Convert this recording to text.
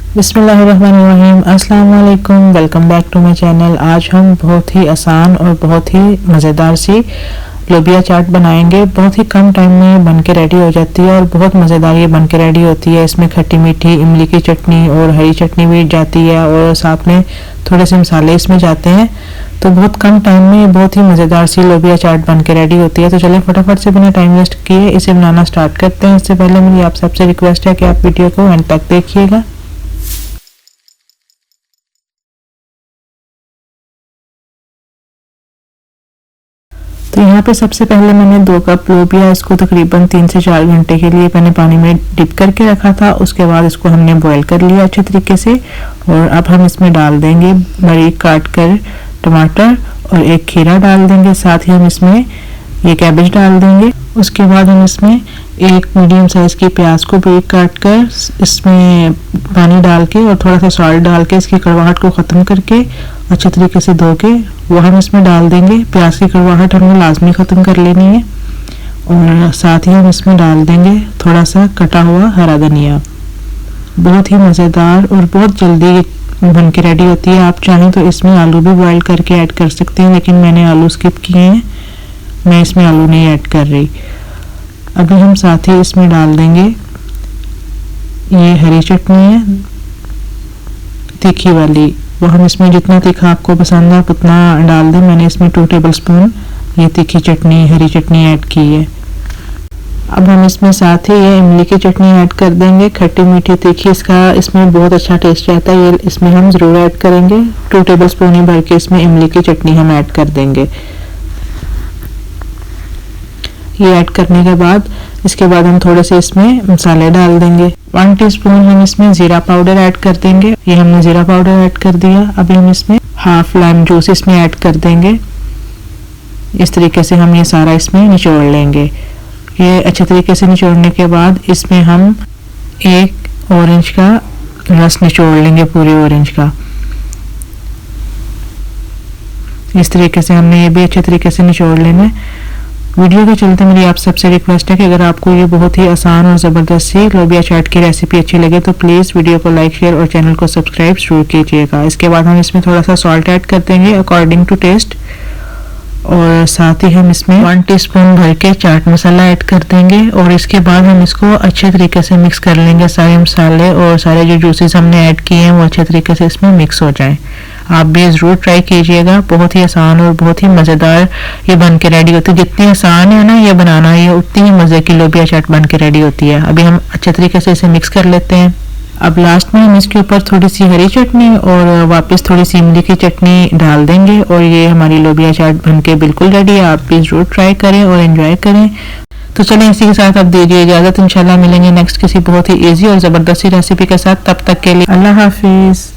बिस्मिल्लाहिर्रहमानिर्रहीम, अस्सलाम वालेकुम। Welcome back to my channel. आज हम बहुत ही आसान और बहुत ही मज़ेदार सी लोबिया चाट बनाएंगे। बहुत ही कम टाइम में बन के रेडी हो जाती है और बहुत मज़ेदार ये बन के रेडी होती है। इसमें खट्टी मीठी इमली की चटनी और हरी चटनी भी जाती है और साथ में थोड़े से मसाले इसमें जाते हैं। तो बहुत कम टाइम में बहुत ही मज़ेदार सी लोबिया चाट बन के रेडी होती है। तो चलिए फटाफट से बिना टाइम वेस्ट किए इसे बनाना स्टार्ट करते हैं। इससे पहले मेरी आप सबसे रिक्वेस्ट है कि आप वीडियो को एंड तक देखिएगा। तो यहाँ पे सबसे पहले मैंने 2 कप लोबिया, इसको तकरीबन 3 से 4 घंटे के लिए मैंने पानी में डिप करके रखा था। उसके बाद इसको हमने बॉईल कर लिया अच्छे तरीके से और अब हम इसमें डाल देंगे बारीक काट कर टमाटर और एक खीरा डाल देंगे। साथ ही हम इसमें ये कैबेज डाल देंगे। उसके बाद हम इसमें एक मीडियम साइज़ की प्याज को बारीक काट कर इसमें पानी डाल के और थोड़ा सा सॉल्ट डाल के इसकी कड़वाहट को ख़त्म करके अच्छे तरीके से धो के वो हम इसमें डाल देंगे। प्याज की कड़वाहट हमें लाजमी ख़त्म कर लेनी है। और साथ ही हम इसमें डाल देंगे थोड़ा सा कटा हुआ हरा धनिया। बहुत ही मज़ेदार और बहुत जल्दी बन के रेडी होती है। आप चाहें तो इसमें आलू भी बॉयल करके ऐड कर सकते हैं, लेकिन मैंने आलू स्किप किए हैं, मैं इसमें आलू नहीं ऐड कर रही। अभी हम साथ ही इसमें डाल देंगे ये हरी चटनी है तीखी वाली, वो हम इसमें जितना तीखा आपको पसंद है उतना डाल दें। मैंने इसमें 2 टेबलस्पून ये तीखी चटनी हरी चटनी ऐड की है। अब हम इसमें साथ ही ये इमली की चटनी ऐड कर देंगे, खट्टी मीठी तीखी, इसका इसमें बहुत अच्छा टेस्ट आता है। ये इसमें हम ज़रूर ऐड करेंगे। 2 टेबलस्पून ही भर के इसमें इमली की चटनी हम ऐड कर देंगे। ये ऐड करने के बाद इसके बाद हम थोड़े से इसमें मसाले डाल देंगे। 1 टीस्पून हम इसमें ज़ीरा पाउडर ऐड कर देंगे। ये हमने ज़ीरा पाउडर ऐड कर दिया। अभी हम इसमें हाफ लाइम जूस इसमें ऐड कर देंगे। इस तरीके से हम ये सारा इसमें निचोड़ लेंगे। ये अच्छे तरीके से निचोड़ने के बाद इसमें हम एक ऑरेंज का रस निचोड़ लेंगे, पूरे ऑरेंज का। इस तरीके से हमने ये भी अच्छे तरीके से निचोड़ लेना है। वीडियो के चलते मेरी आप सबसे रिक्वेस्ट है कि अगर आपको ये बहुत ही आसान और ज़बरदस्त सी लोबिया चाट की रेसिपी अच्छी लगे तो प्लीज़ वीडियो को लाइक शेयर और चैनल को सब्सक्राइब जरूर कीजिएगा। इसके बाद हम इसमें थोड़ा सा सॉल्ट ऐड कर देंगे अकॉर्डिंग टू टेस्ट और साथ ही हम इसमें 1 टीस्पून भर के चाट मसाला ऐड कर देंगे और इसके बाद हम इसको अच्छे तरीके से मिक्स कर लेंगे। सारे मसाले और सारे जो जूसेस हमने ऐड किए हैं वो अच्छे तरीके से इसमें मिक्स हो जाएं। आप भी ज़रूर ट्राई कीजिएगा। बहुत ही आसान और बहुत ही मज़ेदार ये बन के रेडी होती है। जितनी आसान है ना ये बनाना, ये उतनी ही मज़े की लोबिया चाट बन के रेडी होती है। अभी हम अच्छे तरीके से इसे मिक्स कर लेते हैं। अब लास्ट में हम इसके ऊपर थोड़ी सी हरी चटनी और वापस थोड़ी सी इमली की चटनी डाल देंगे और ये हमारी लोबिया चाट बन के बिल्कुल रेडी है। आप भी ज़रूर ट्राई करें और एंजॉय करें। तो चलें इसी के साथ अब दीजिए इजाज़त। इंशाल्लाह मिलेंगे नेक्स्ट किसी बहुत ही ईजी और ज़बरदस्त रेसिपी के साथ। तब तक के लिए अल्लाह हाफिज़।